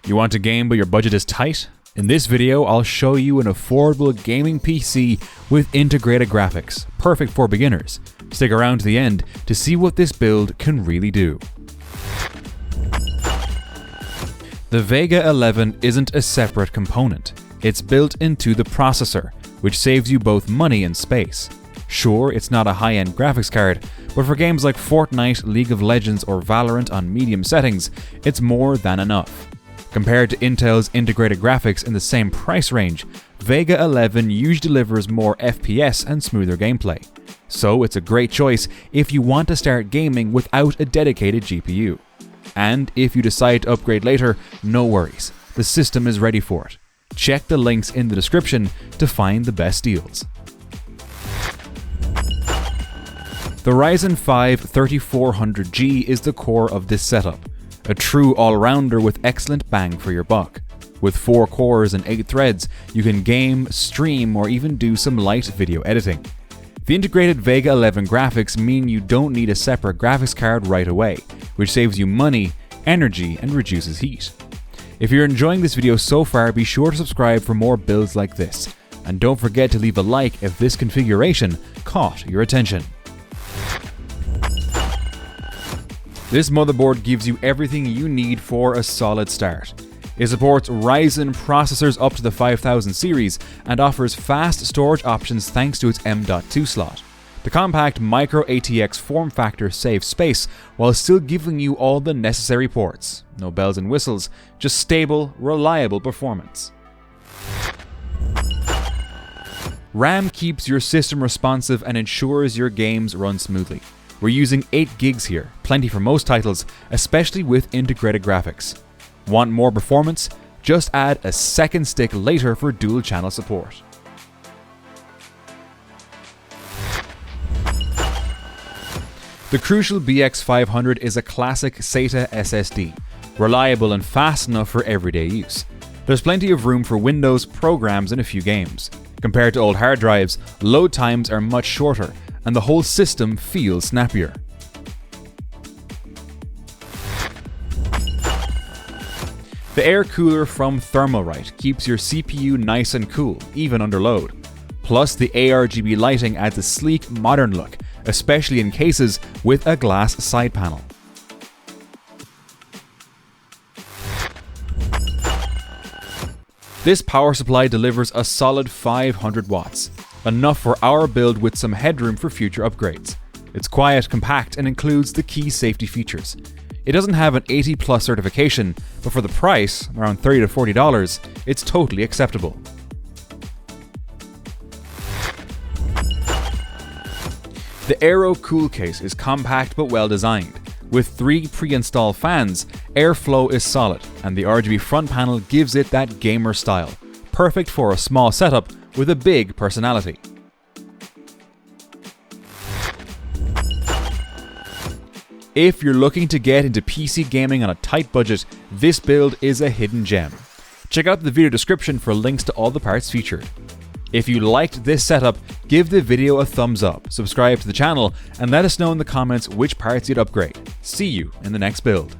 You want to game but your budget is tight? In this video, I'll show you an affordable gaming PC with integrated graphics, perfect for beginners. Stick around to the end to see what this build can really do. The Vega 11 isn't a separate component. It's built into the processor, which saves you both money and space. Sure, it's not a high-end graphics card, but for games like Fortnite, League of Legends, or Valorant on medium settings, it's more than enough. Compared to Intel's integrated graphics in the same price range, Vega 11 usually delivers more FPS and smoother gameplay. So it's a great choice if you want to start gaming without a dedicated GPU. And if you decide to upgrade later, no worries, the system is ready for it. Check the links in the description to find the best deals. The Ryzen 5 3400G is the core of this setup. A true all-rounder with excellent bang for your buck. With 4 cores and 8 threads, you can game, stream, or even do some light video editing. The integrated Vega 11 graphics mean you don't need a separate graphics card right away, which saves you money, energy, and reduces heat. If you're enjoying this video so far, be sure to subscribe for more builds like this, and don't forget to leave a like if this configuration caught your attention. This motherboard gives you everything you need for a solid start. It supports Ryzen processors up to the 5000 series and offers fast storage options thanks to its M.2 slot. The compact micro ATX form factor saves space while still giving you all the necessary ports. No bells and whistles, just stable, reliable performance. RAM keeps your system responsive and ensures your games run smoothly. We're using 8 gigs here, plenty for most titles, especially with integrated graphics. Want more performance? Just add a second stick later for dual channel support. The Crucial BX500 is a classic SATA SSD, reliable and fast enough for everyday use. There's plenty of room for Windows, programs, and a few games. Compared to old hard drives, load times are much shorter, and the whole system feels snappier. The air cooler from Thermalright keeps your CPU nice and cool, even under load. Plus, the ARGB lighting adds a sleek, modern look, especially in cases with a glass side panel. This power supply delivers a solid 500 watts, enough for our build with some headroom for future upgrades. It's quiet, compact, and includes the key safety features. It doesn't have an 80+ certification, but for the price, around $30 to $40, it's totally acceptable. The Aerocool case is compact but well designed. With 3 pre-installed fans, airflow is solid, and the RGB front panel gives it that gamer style, perfect for a small setup with a big personality. If you're looking to get into PC gaming on a tight budget, this build is a hidden gem. Check out the video description for links to all the parts featured. If you liked this setup, give the video a thumbs up, subscribe to the channel, and let us know in the comments which parts you'd upgrade. See you in the next build.